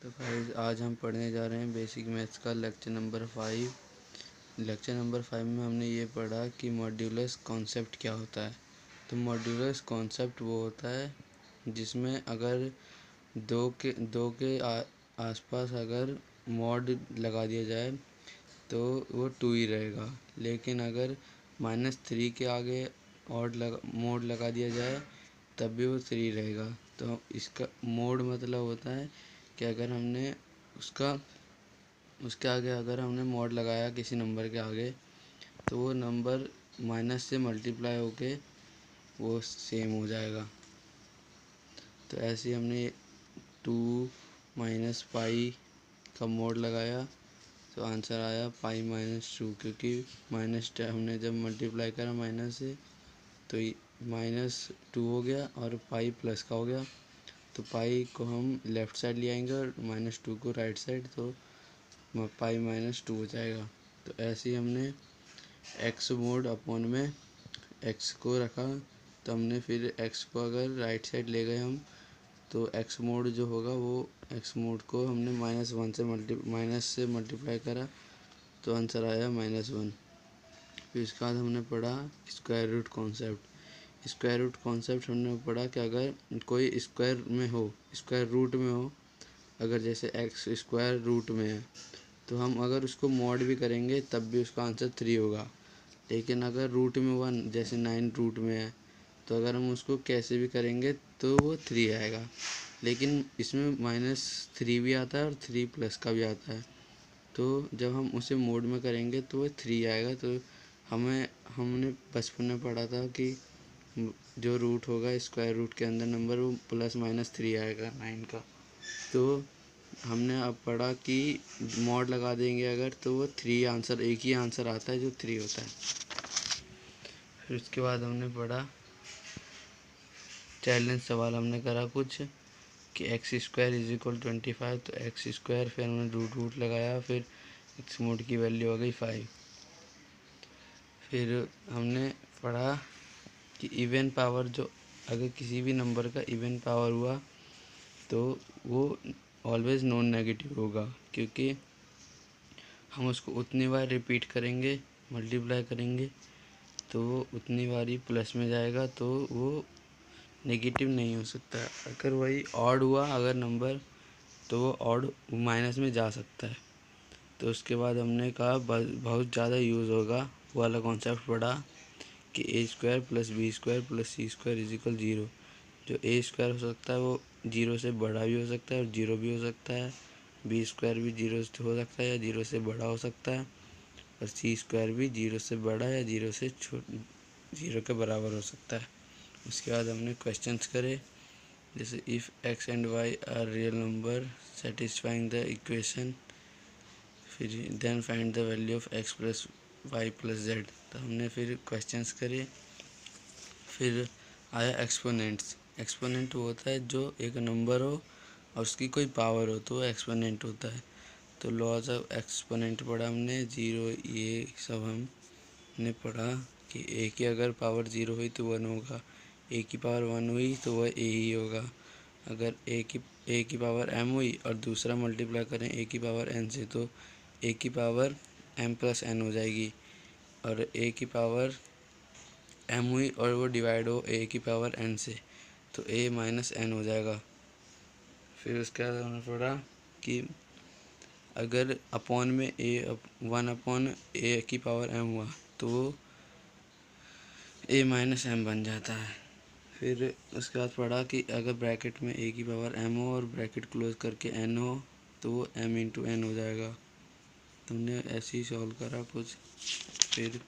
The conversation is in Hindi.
तो गाइस आज हम पढ़ने जा रहे हैं बेसिक मैथ्स का लेक्चर नंबर 5। लेक्चर नंबर 5 में हमने ये पढ़ा कि मॉड्यूलस कॉन्सेप्ट क्या होता है। तो मॉड्यूलस कॉन्सेप्ट वो होता है जिसमें अगर दो के आसपास अगर मॉड लगा दिया जाए तो वो 2 ही रहेगा, लेकिन अगर -3 के आगे मोड लगा दिया जाए तब भी वो 3 रहेगा। तो इसका मोड मतलब होता है कि अगर हमने उसके आगे अगर हमने मॉड लगाया किसी नंबर के आगे तो वो नंबर माइनस से मल्टीप्लाई होके वो सेम हो जाएगा। तो ऐसे हमने 2 माइनस पाई का मोड लगाया तो आंसर आया पाई -2, क्योंकि माइनस हमने जब मल्टीप्लाई करा माइनस से तो -2 हो गया और पाई प्लस का हो गया। तो पाई को हम लेफ़्ट साइड ले आएंगे और -2 को राइट साइड, तो पाई -2 हो जाएगा। तो ऐसे ही हमने एक्स मोड अपॉन में एक्स को रखा, तो हमने फिर एक्स को अगर राइट साइड ले गए हम तो एक्स मोड जो होगा वो एक्स मोड को हमने माइनस से मल्टीप्लाई करा तो आंसर आया -1। फिर इसके बाद हमने पढ़ा square root concept. Square root concept हमने पढ़ा कि अगर कोई स्क्वायर रूट में हो, अगर जैसे एक्स स्क्वायर रूट में है तो हम अगर उसको मॉड भी करेंगे तब भी उसका आंसर 3 होगा। लेकिन अगर रूट में 1 जैसे 9 रूट में है तो अगर हम उसको कैसे भी करेंगे तो वो 3 आएगा। लेकिन इसमें -3 भी आता है और 3 प्लस का भी आता है। तो जब हम उसे मोड में करेंगे तो वो 3 आएगा। तो हमने बचपन में पढ़ा था कि जो रूट होगा स्क्वायर रूट के अंदर नंबर वो +-3 आएगा 9 का। तो हमने अब पढ़ा कि मॉड लगा देंगे अगर तो वो 3 आंसर, एक ही आंसर आता है जो 3 होता है। फिर उसके बाद हमने पढ़ा चैलेंज सवाल हमने करा कुछ कि x² = 25। तो x², फिर हमने रूट लगाया, फिर x मोड की वैल्यू हो गई 5। फिर हमने पढ़ा कि इवन पावर, जो अगर किसी भी नंबर का इवन पावर हुआ तो वो ऑलवेज नॉन नेगेटिव होगा, क्योंकि हम उसको उतनी बार रिपीट करेंगे, मल्टीप्लाई करेंगे तो वो उतनी बार ही प्लस में जाएगा, तो वो नेगेटिव नहीं हो सकता। अगर वही ऑड हुआ अगर नंबर तो वो ऑड माइनस में जा सकता है। तो उसके बाद हमने कहा बहुत ज़्यादा यूज़ होगा वो वाला कॉन्सेप्ट पढ़ा कि a² + b² + c² = 0। जो a² हो सकता है वो 0 से बड़ा भी हो सकता है और 0 भी हो सकता है। b² भी 0 से हो सकता है या 0 से बड़ा हो सकता है, और c² भी 0 से बड़ा या 0 के बराबर हो सकता है। उसके बाद हमने क्वेश्चंस करे, जैसे if x and y are real number satisfying the equation, फिर then find the value of x + y + z। तो हमने फिर क्वेश्चंस करे। फिर आया एक्सपोनेंट वो होता है जो एक नंबर हो और उसकी कोई पावर हो तो वो एक्सपोनेंट होता है। तो लॉज ऑफ एक्सपोनेंट पढ़ा हमने, 0 ये सब हमने पढ़ा कि a की अगर पावर 0 हुई तो 1 होगा, a की पावर 1 हुई तो वह a ही होगा। अगर a की पावर m हुई और दूसरा मल्टीप्लाई करें a की पावर n से तो a की पावर m + n हो जाएगी, और a की पावर m हुई और वो डिवाइड हो a की पावर n से तो a - n हो जाएगा। फिर उसके बाद हमने पढ़ा कि अगर अपॉन में 1/a की पावर m हुआ तो वो a - m बन जाता है। फिर उसके बाद पढ़ा कि अगर ब्रैकेट में a की पावर m हो और ब्रैकेट क्लोज करके n हो तो वो m × n हो जाएगा। तुमने ऐसे ही सॉल्व करा कुछ, फिर